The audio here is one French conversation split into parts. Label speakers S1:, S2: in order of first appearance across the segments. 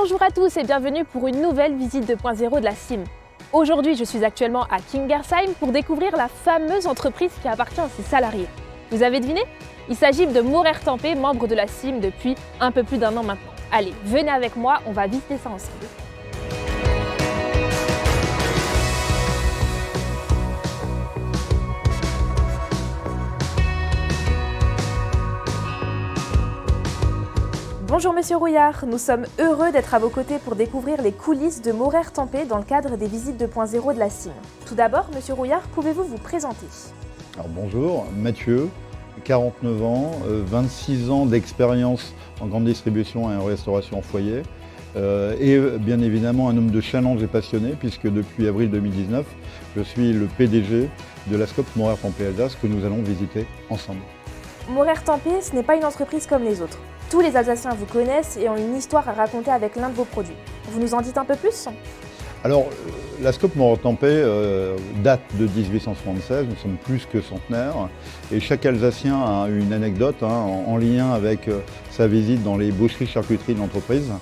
S1: Bonjour à tous et bienvenue pour une nouvelle visite 2.0 de la CIM. Aujourd'hui, je suis actuellement à Kingersheim pour découvrir la fameuse entreprise qui appartient à ses salariés. Vous avez deviné? Il s'agit de Maurer Tempé, membre de la CIM depuis un peu plus d'un an maintenant. Allez, venez avec moi, on va visiter ça ensemble. Bonjour Monsieur Rouillard, nous sommes heureux d'être à vos côtés pour découvrir les coulisses de Maurer Tempé dans le cadre des visites 2.0 de la CIM. Tout d'abord, Monsieur Rouillard, pouvez-vous vous présenter?
S2: Alors bonjour, Mathieu, 49 ans, 26 ans d'expérience en grande distribution et en restauration en foyer. Et bien évidemment un homme de challenge et passionné puisque depuis avril 2019, je suis le PDG de la SCOP Maurer Tempé Alsace que nous allons visiter ensemble.
S1: Maurer Tempé, ce n'est pas une entreprise comme les autres. Tous les Alsaciens vous connaissent et ont une histoire à raconter avec l'un de vos produits. Vous nous en dites un peu plus?
S2: Alors, la SCOP Maurer Tempé date de 1876, nous sommes plus que centenaires, et chaque Alsacien a une anecdote en lien avec sa visite dans les boucheries-charcuteries de l'entreprise,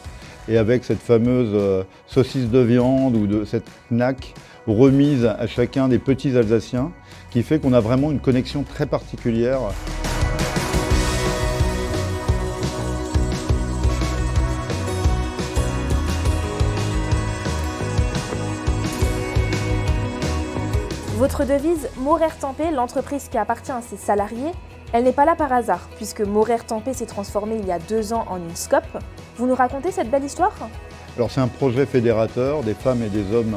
S2: et avec cette fameuse saucisse de viande ou de cette knack remise à chacun des petits Alsaciens, qui fait qu'on a vraiment une connexion très particulière.
S1: Votre devise « Maurer Tempé, l'entreprise qui appartient à ses salariés », elle n'est pas là par hasard, puisque Maurer Tempé s'est transformé il y a 2 ans en une SCOP. Vous nous racontez cette belle histoire?
S2: Alors c'est un projet fédérateur des femmes et des hommes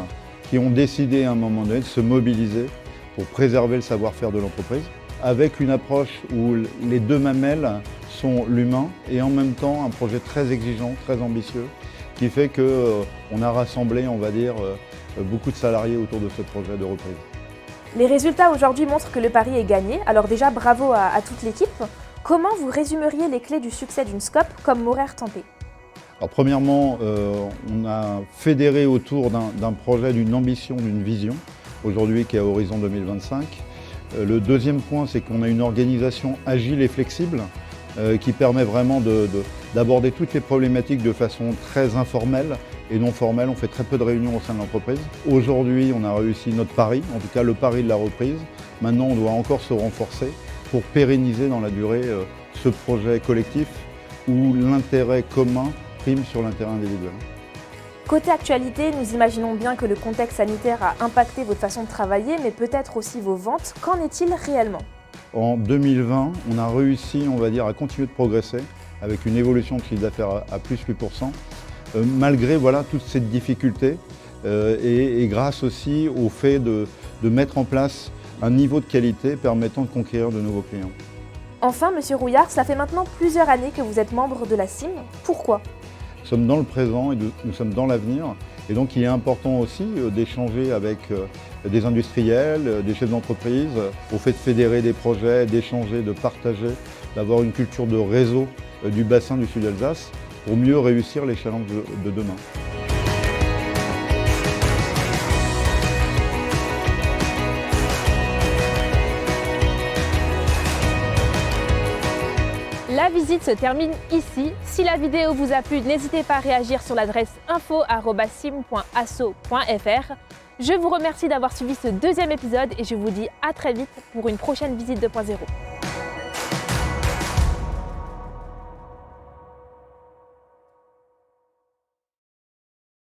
S2: qui ont décidé à un moment donné de se mobiliser pour préserver le savoir-faire de l'entreprise, avec une approche où les deux mamelles sont l'humain et en même temps un projet très exigeant, très ambitieux, qui fait qu'on a rassemblé, on va dire, beaucoup de salariés autour de ce projet de reprise.
S1: Les résultats aujourd'hui montrent que le pari est gagné, alors déjà bravo à toute l'équipe. Comment vous résumeriez les clés du succès d'une SCOP comme Maurer Tempé?
S2: Alors premièrement, on a fédéré autour d'un projet, d'une ambition, d'une vision, aujourd'hui qui est à horizon 2025. Le deuxième point, c'est qu'on a une organisation agile et flexible qui permet vraiment d'aborder toutes les problématiques de façon très informelle et non formelle. On fait très peu de réunions au sein de l'entreprise. Aujourd'hui, on a réussi notre pari, en tout cas le pari de la reprise. Maintenant, on doit encore se renforcer pour pérenniser dans la durée ce projet collectif où l'intérêt commun prime sur l'intérêt individuel.
S1: Côté actualité, nous imaginons bien que le contexte sanitaire a impacté votre façon de travailler, mais peut-être aussi vos ventes. Qu'en est-il réellement?
S2: En 2020, on a réussi, on va dire, à continuer de progresser avec une évolution de chiffre d'affaires à plus 8%, malgré voilà, toutes ces difficultés et grâce aussi au fait de mettre en place un niveau de qualité permettant de conquérir de nouveaux clients.
S1: Enfin, Monsieur Rouillard, ça fait maintenant plusieurs années que vous êtes membre de la CIM. Pourquoi?
S2: Nous sommes dans le présent et nous sommes dans l'avenir. Et donc il est important aussi d'échanger avec des industriels, des chefs d'entreprise, au fait de fédérer des projets, d'échanger, de partager, d'avoir une culture de réseau du bassin du Sud-Alsace pour mieux réussir les challenges de demain.
S1: La visite se termine ici. Si la vidéo vous a plu, n'hésitez pas à réagir sur l'adresse info@sim.asso.fr. Je vous remercie d'avoir suivi ce deuxième épisode et je vous dis à très vite pour une prochaine visite 2.0.